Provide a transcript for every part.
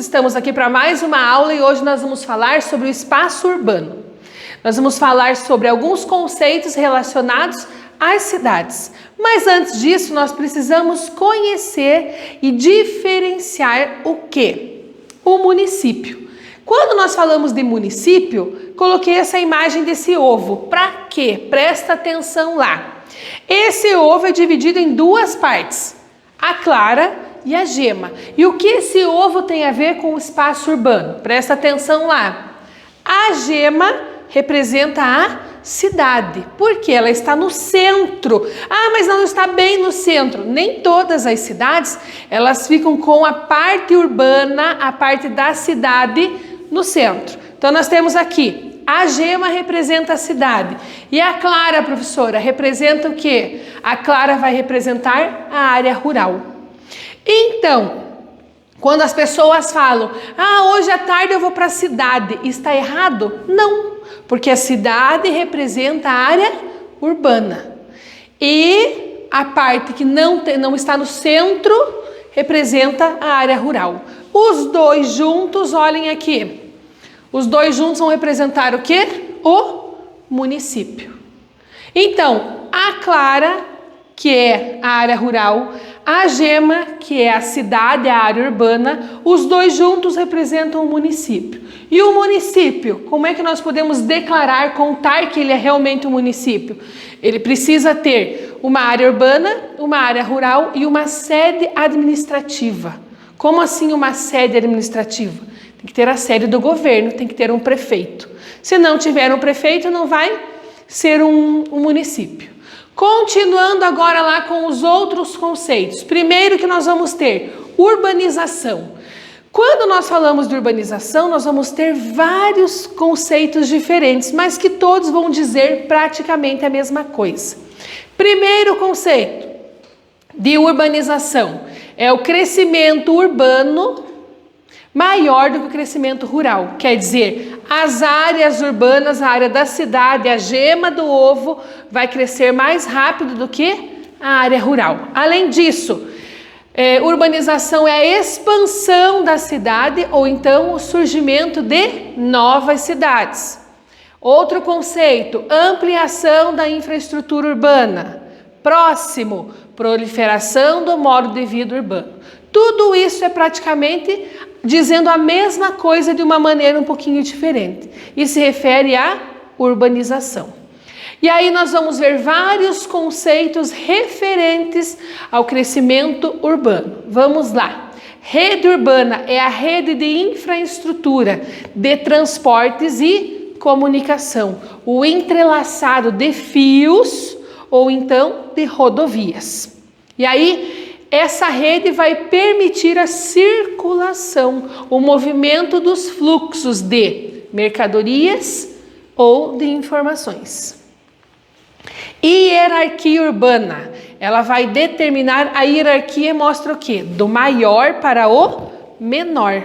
Estamos aqui para mais uma aula e hoje nós vamos falar sobre o espaço urbano. Nós vamos falar sobre alguns conceitos relacionados às cidades. Mas antes disso, nós precisamos conhecer e diferenciar o quê? O município. Quando nós falamos de município, coloquei essa imagem desse ovo. Para quê? Presta atenção lá. Esse ovo é dividido em duas partes, a clara e a gema. E o que esse ovo tem a ver com o espaço urbano? Presta atenção lá. A gema representa a cidade, porque ela está no centro. Ah, mas não está bem no centro. Nem todas as cidades, elas ficam com a parte urbana, a parte da cidade no centro. Então nós temos aqui, a gema representa a cidade. E a clara, professora, representa o quê? A clara vai representar a área rural. Então, quando as pessoas falam, hoje à tarde eu vou para a cidade, está errado? Não, porque a cidade representa a área urbana. E a parte que não está no centro representa a área rural. Os dois juntos, olhem aqui, os dois juntos vão representar o quê? O município. Então, a clara, que é a área rural, a gema, que é a cidade, a área urbana, os dois juntos representam o município. E o município, como é que nós podemos declarar, contar que ele é realmente um município? Ele precisa ter uma área urbana, uma área rural e uma sede administrativa. Como assim uma sede administrativa? Tem que ter a sede do governo, tem que ter um prefeito. Se não tiver um prefeito, não vai ser um município. Continuando agora lá com os outros conceitos. Primeiro que nós vamos ter urbanização. Quando nós falamos de urbanização, nós vamos ter vários conceitos diferentes, mas que todos vão dizer praticamente a mesma coisa. Primeiro conceito de urbanização é o crescimento urbano maior do que o crescimento rural. Quer dizer, as áreas urbanas, a área da cidade, a gema do ovo, vai crescer mais rápido do que a área rural. Além disso, urbanização é a expansão da cidade ou então o surgimento de novas cidades. Outro conceito, ampliação da infraestrutura urbana. Próximo, proliferação do modo de vida urbano. Tudo isso é praticamente dizendo a mesma coisa de uma maneira um pouquinho diferente. E se refere à urbanização. E aí nós vamos ver vários conceitos referentes ao crescimento urbano. Vamos lá. Rede urbana é a rede de infraestrutura, de transportes e comunicação. O entrelaçado de fios ou então de rodovias. E aí, essa rede vai permitir a circulação, o movimento dos fluxos de mercadorias ou de informações. Hierarquia urbana, ela vai determinar, a hierarquia mostra o quê? Do maior para o menor.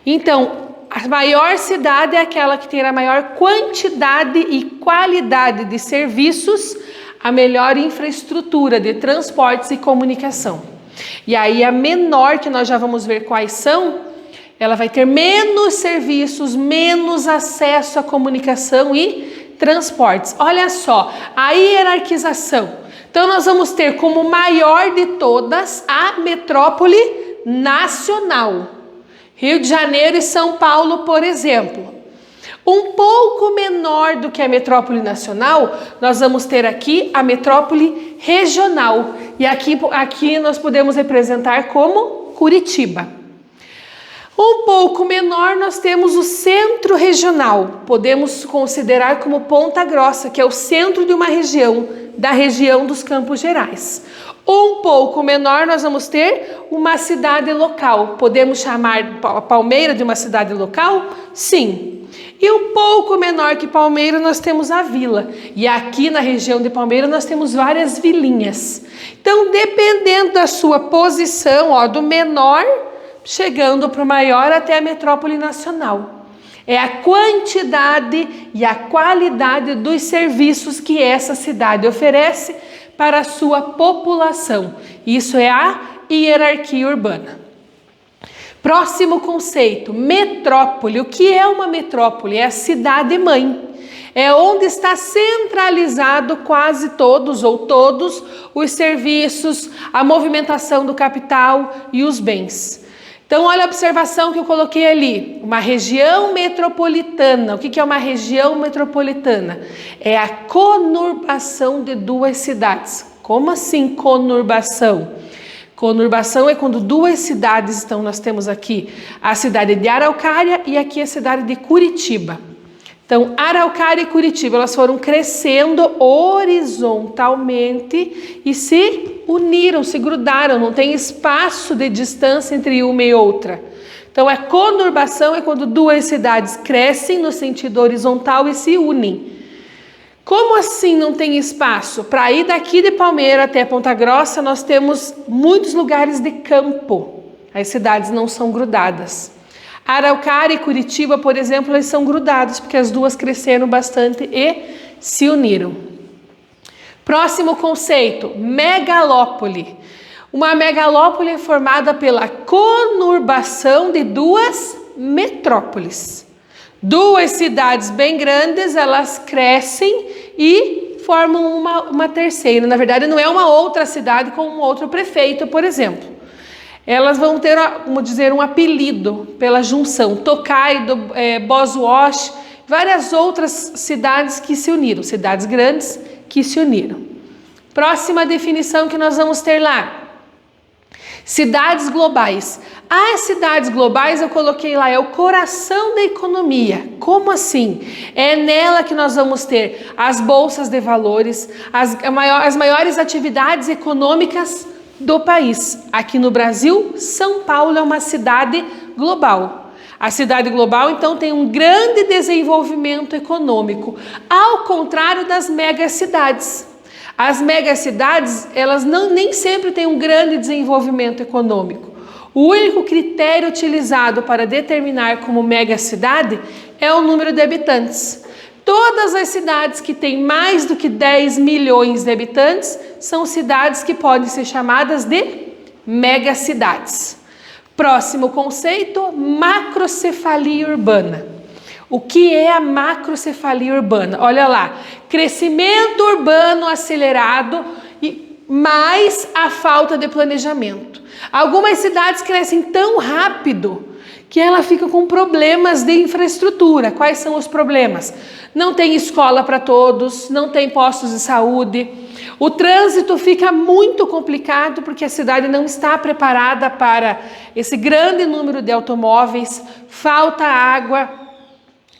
Então, a maior cidade é aquela que tem a maior quantidade e qualidade de serviços, a melhor infraestrutura de transportes e comunicação. E aí a menor, que nós já vamos ver quais são, ela vai ter menos serviços, menos acesso à comunicação e transportes. Olha só, a hierarquização. Então nós vamos ter como maior de todas a metrópole nacional. Rio de Janeiro e São Paulo, por exemplo. Um pouco menor do que a metrópole nacional, nós vamos ter aqui a metrópole regional. E aqui nós podemos representar como Curitiba. Um pouco menor nós temos o centro regional. Podemos considerar como Ponta Grossa, que é o centro de uma região, da região dos Campos Gerais. Um pouco menor nós vamos ter uma cidade local. Podemos chamar Palmeira de uma cidade local? Sim. E um pouco menor que Palmeira nós temos a vila. E aqui na região de Palmeira nós temos várias vilinhas. Então, dependendo da sua posição, do menor, chegando para o maior até a metrópole nacional. É a quantidade e a qualidade dos serviços que essa cidade oferece para a sua população. Isso é a hierarquia urbana. Próximo conceito, metrópole. O que é uma metrópole? É a cidade-mãe. É onde está centralizado quase todos ou todos os serviços, a movimentação do capital e os bens. Então, olha a observação que eu coloquei ali. Uma região metropolitana. O que é uma região metropolitana? É a conurbação de duas cidades. Como assim conurbação? Conurbação é quando duas cidades estão, nós temos aqui a cidade de Araucária e aqui a cidade de Curitiba. Então, Araucária e Curitiba, elas foram crescendo horizontalmente e se uniram, se grudaram, não tem espaço de distância entre uma e outra. Então, a conurbação é quando duas cidades crescem no sentido horizontal e se unem. Como assim não tem espaço? Para ir daqui de Palmeira até Ponta Grossa, nós temos muitos lugares de campo. As cidades não são grudadas. Araucária e Curitiba, por exemplo, eles são grudados, porque as duas cresceram bastante e se uniram. Próximo conceito, megalópole. Uma megalópole é formada pela conurbação de duas metrópoles. Duas cidades bem grandes, elas crescem e formam uma terceira. Na verdade, não é uma outra cidade com um outro prefeito, por exemplo. Elas vão ter, vamos dizer, um apelido pela junção. Tokaido, Boswash, várias outras cidades que se uniram, cidades grandes que se uniram. Próxima definição que nós vamos ter lá. Cidades globais. As cidades globais, eu coloquei lá, é o coração da economia. Como assim? É nela que nós vamos ter as bolsas de valores, as maiores atividades econômicas do país. Aqui no Brasil, São Paulo é uma cidade global. A cidade global, então, tem um grande desenvolvimento econômico, ao contrário das megacidades. As megacidades, elas nem sempre têm um grande desenvolvimento econômico. O único critério utilizado para determinar como megacidade é o número de habitantes. Todas as cidades que têm mais do que 10 milhões de habitantes são cidades que podem ser chamadas de megacidades. Próximo conceito, macrocefalia urbana. O que é a macrocefalia urbana? Olha lá, crescimento urbano acelerado e mais a falta de planejamento. Algumas cidades crescem tão rápido que ela fica com problemas de infraestrutura. Quais são os problemas? Não tem escola para todos, não tem postos de saúde. O trânsito fica muito complicado porque a cidade não está preparada para esse grande número de automóveis, falta água.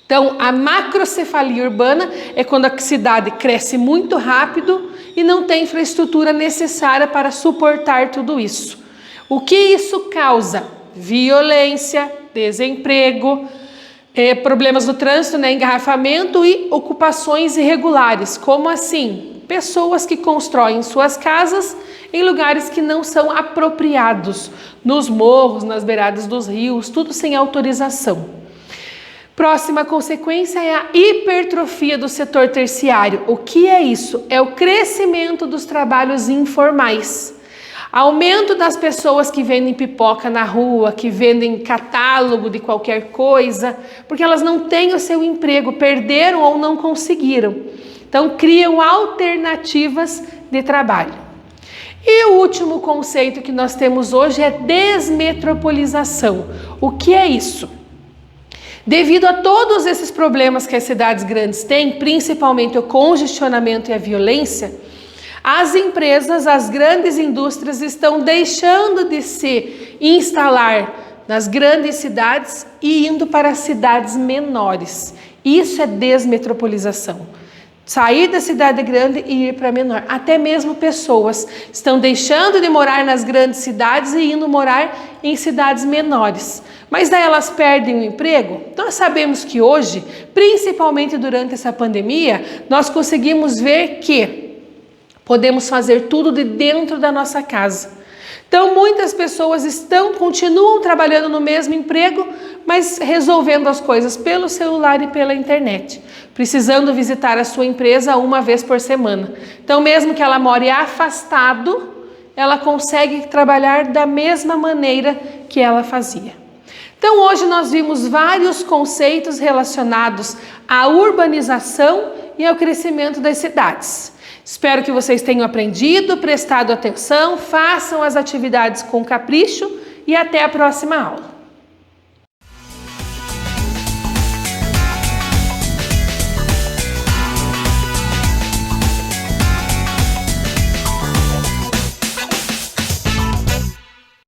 Então, a macrocefalia urbana é quando a cidade cresce muito rápido e não tem infraestrutura necessária para suportar tudo isso. O que isso causa? Violência, desemprego, problemas no trânsito, engarrafamento e ocupações irregulares. Como assim? Pessoas que constroem suas casas em lugares que não são apropriados, nos morros, nas beiradas dos rios, tudo sem autorização. Próxima consequência é a hipertrofia do setor terciário. O que é isso? É o crescimento dos trabalhos informais. Aumento das pessoas que vendem pipoca na rua, que vendem catálogo de qualquer coisa, porque elas não têm o seu emprego, perderam ou não conseguiram. Então, criam alternativas de trabalho. E o último conceito que nós temos hoje é desmetropolização. O que é isso? Devido a todos esses problemas que as cidades grandes têm, principalmente o congestionamento e a violência, as empresas, as grandes indústrias estão deixando de se instalar nas grandes cidades e indo para cidades menores. Isso é desmetropolização. Sair da cidade grande e ir para menor. Até mesmo pessoas estão deixando de morar nas grandes cidades e indo morar em cidades menores. Mas daí elas perdem o emprego? Nós sabemos que hoje, principalmente durante essa pandemia, nós conseguimos ver que podemos fazer tudo de dentro da nossa casa. Então, muitas pessoas continuam trabalhando no mesmo emprego, mas resolvendo as coisas pelo celular e pela internet, precisando visitar a sua empresa uma vez por semana. Então, mesmo que ela more afastado, ela consegue trabalhar da mesma maneira que ela fazia. Então hoje nós vimos vários conceitos relacionados à urbanização e ao crescimento das cidades. Espero que vocês tenham aprendido, prestado atenção, façam as atividades com capricho e até a próxima aula.